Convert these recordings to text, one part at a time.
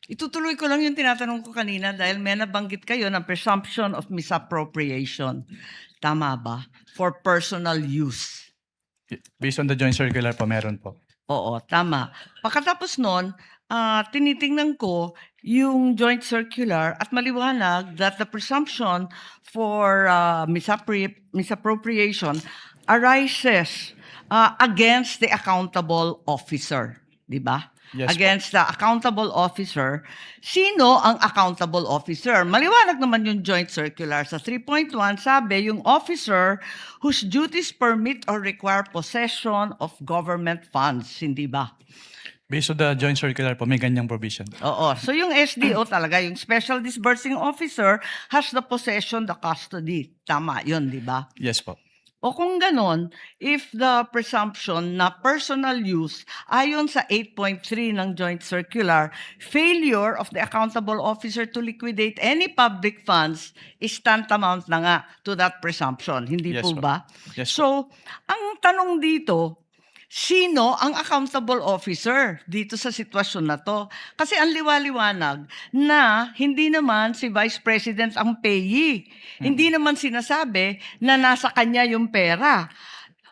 Itutuloy ko lang yung tinatanong ko kanina dahil may nabanggit kayo ng presumption of misappropriation. Tama ba? For personal use. Based on the joint circular po, meron po. Oo, tama. Pagkatapos nun, tinitingnan ko yung joint circular at maliwanag that the presumption for misappropriation arises against the accountable officer. Di ba? Yes po. Against the accountable officer. Sino ang accountable officer? Maliwanag naman yung joint circular. Sa 3.1, sabi, yung officer whose duties permit or require possession of government funds. Hindi ba? Based on the joint circular po, may ganyang provision. Oo. So yung SDO talaga, yung Special Disbursing Officer has the possession, the custody. Tama yun, di ba? Yes po. O kung ganon, if the presumption na personal use, ayon sa 8.3 ng Joint Circular, failure of the accountable officer to liquidate any public funds is tantamount na nga to that presumption. Hindi Yes po po. ba? Yes po. So, ang tanong dito, sino ang accountable officer dito sa sitwasyon na to? Kasi ang liwaliwanag na hindi naman si Vice President ang payee. Hindi naman sinasabi na nasa kanya yung pera.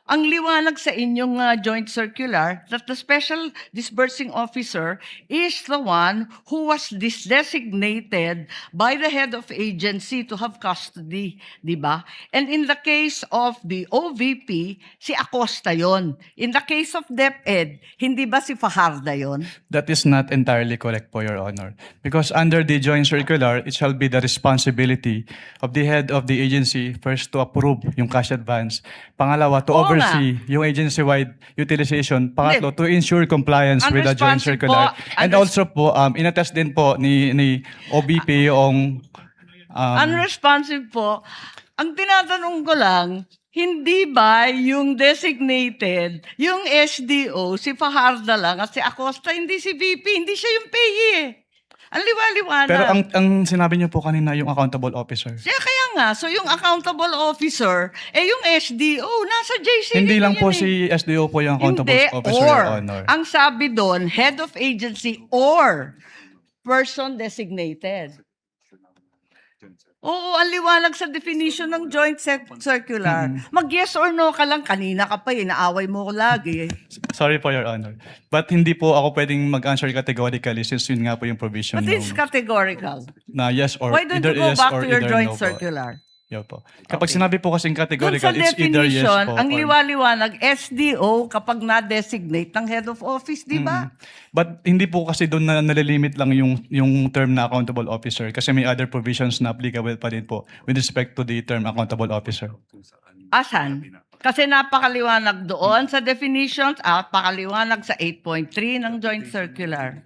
Ang liwanag sa inyong joint circular that the special disbursing officer is the one who was designated by the head of agency to have custody, di ba? And in the case of the OVP, si Acosta yon. In the case of DepEd, hindi ba si Fajarda yon? That is not entirely correct po, Your Honor. Because under the joint circular, it shall be the responsibility of the head of the agency first to approve yung cash advance. Pangalawa, to Oo oversee yung agency-wide utilization. Pangatlo, to ensure compliance with the joint Unresponsive circular. po. And also po, inattest din po ni OBP yung Unresponsive po. Ang tinatanong ko lang, hindi ba yung designated, yung SDO, si Fajarda lang at si Acosta, hindi si VP, hindi siya yung payee eh. Ang liwaliwanag. pero ang sinabi niyo po kanina yung accountable officer. Kaya nga, so yung accountable officer, yung SDO, nasa JCD Hindi lang yan po eh. si SDO po yung accountable Hindi, officer, or. Your Honor. Ang sabi doon, head of agency or person designated. Oo, ang liwanag sa definition ng joint circular. Mag-yes or no ka lang, kanina ka pa inaaway mo ko lagi. Sorry po, Your Honor. But hindi po ako pwedeng mag-answer categorically since yun nga po yung provision But it's categorical. na yes or Why don't either you go yes back or to your either joint no po. circular? Yo po. Kapag Okay. sinabi po kasing Doon categorical, sa it's either yes definition, po ang or... liwaliwanag, SDO kapag na-designate ng head of office, di ba? But hindi po kasi doon na nalilimit lang yung term na accountable officer kasi may other provisions na applicable pa din po with respect to the term accountable officer. Asan? Kasi napakaliwanag doon sa definitions at pakaliwanag sa 8.3 ng joint circular.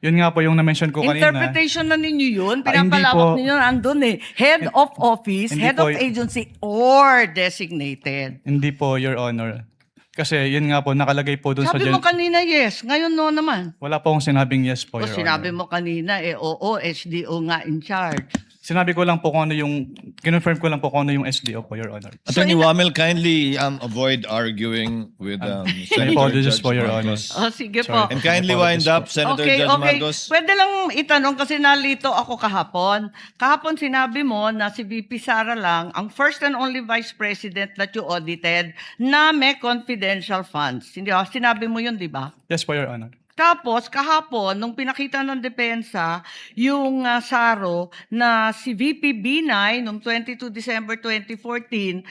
Yun nga po yung na-mention ko kanina. Interpretation na ninyo yun, hindi pinapalawak po. ninyo andun eh. Head of office, Hindi head po of agency, or designated. Hindi po, Your Honor. Kasi yun nga po, nakalagay po doon sa... Sabi mo kanina yes, ngayon no naman. Wala po akong sinabing yes po, O Your sinabi Honor. mo kanina oo, SDO nga in charge. Sinabi ko lang po kung ano yung... Kinonfirm ko lang po kung ano yung SDO po, Your Honor. Attorney Wamel, kindly avoid arguing with Senator apologies Judge po, Your Honor. Marcos. O sige Sorry. po. And kindly wind up, Senator Okay, Judge okay. Marcos. Pwede lang itanong kasi nalito ako kahapon. Kahapon sinabi mo na si VP Sara lang ang first and only vice president that you audited na may confidential funds. Hindi ba? Sinabi mo yun, di ba? Yes po, Your Honor. Tapos, kahapon, nung pinakita ng depensa, yung SARO na si VP Binay, noong 22 December 2014,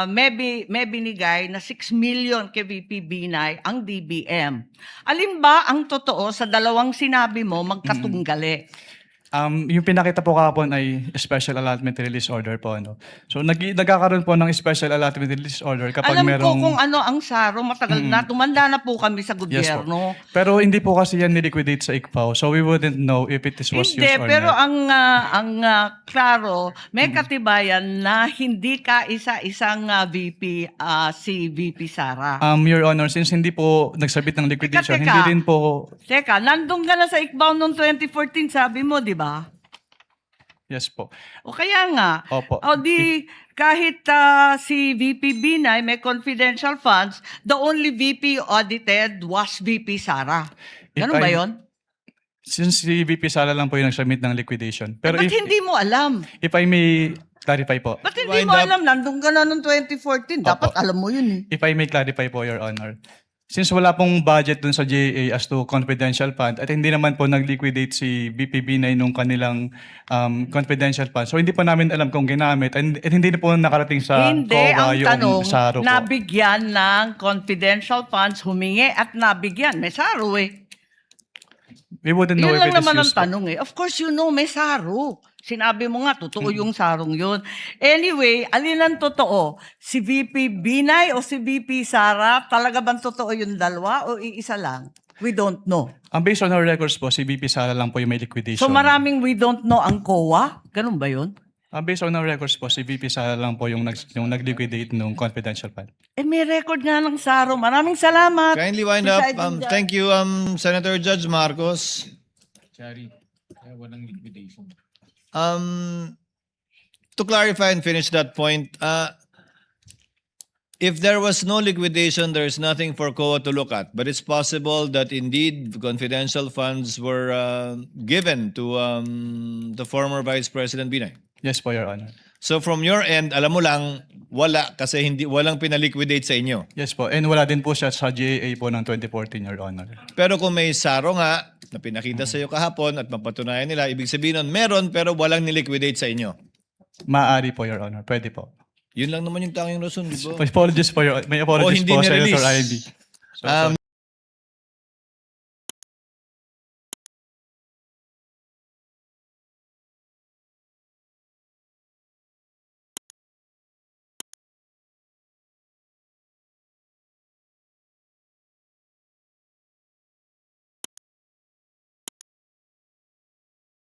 may binigay na 6 million kay VP Binay ang DBM. Alin ba ang totoo sa dalawang sinabi mo magkatunggali? Yung pinakita po kahapon ay special allotment release order po. Ano. So nagkakaroon po ng special allotment release order kapag Alam merong... ko kung ano ang SARO, matagal na, tumanda na po kami sa Yes po. gobyerno. Pero hindi po kasi yan niliquidate sa ICFAO. So we wouldn't know if it was used Hindi, or pero not. ang klaro, may katibayan na hindi ka isa-isang VP, si VP Sara. Your Honor, since hindi po nagsabit ng liquidation, Teka. hindi rin po... Teka, nandun ka na sa ICBAO noong 2014, sabi mo, di ba? Yes po. O kaya nga, Opo. o di kahit si VP Binay may confidential funds, the only VP audited was VP Sara. If Ganun ba I- yun? Since si VP Sara lang po yung nag-submit ng liquidation. Pero Ba't hindi mo alam? if I may clarify po. Ba't hindi Wind mo up. alam? Nandun ka na noong 2014. Dapat Opo. alam mo yun eh. If I may clarify po, Your Honor. Since wala pong budget dun sa GAA as to confidential fund at hindi naman po nag-liquidate si BPB9 nung kanilang confidential fund. So hindi po namin alam kung ginamit at hindi na po nakarating sa Hindi, COA ang yung tanong, SARO po. nabigyan ng confidential funds, humingi at nabigyan. May SARO eh. We wouldn't know Yun if lang it is naman ang used po. tanong eh. Of course, you know, may SARO. Sinabi mo nga, totoo yung sarong yun. Anyway, alin ang totoo? Si VP Binay o si VP Sara? Talaga bang totoo yung dalawa o iisa lang? We don't know. Based on our records po, si VP Sara lang po yung may liquidation. So maraming we don't know ang COA? Ganun ba yun? Based on our records po, si VP Sara lang po yung nag-liquidate nung confidential fund. Eh may record nga ng SARO. Maraming salamat. Kindly wind up. Presiding Judge. Thank you, Senator Judge Marcos. To clarify and finish that point, if there was no liquidation, there is nothing for COA to look at. But it's possible that indeed confidential funds were given to the former Vice President Binay. Yes po, Your Honor. So from your end, alam mo lang, wala kasi walang pinaliquidate sa inyo. Yes po. And wala din po siya sa GAA po ng 2014, Your Honor. Pero kung may SARO nga na pinakita sa iyo kahapon at mapatunayan nila, ibig sabihin nun, meron pero walang niliquidate sa inyo. Maaari po, Your Honor. Pwede po. Yun lang naman yung tanging rason, di ba? Apologies po, Your Honor. May apologies hindi po, Senator nirelease. Ivy. Um,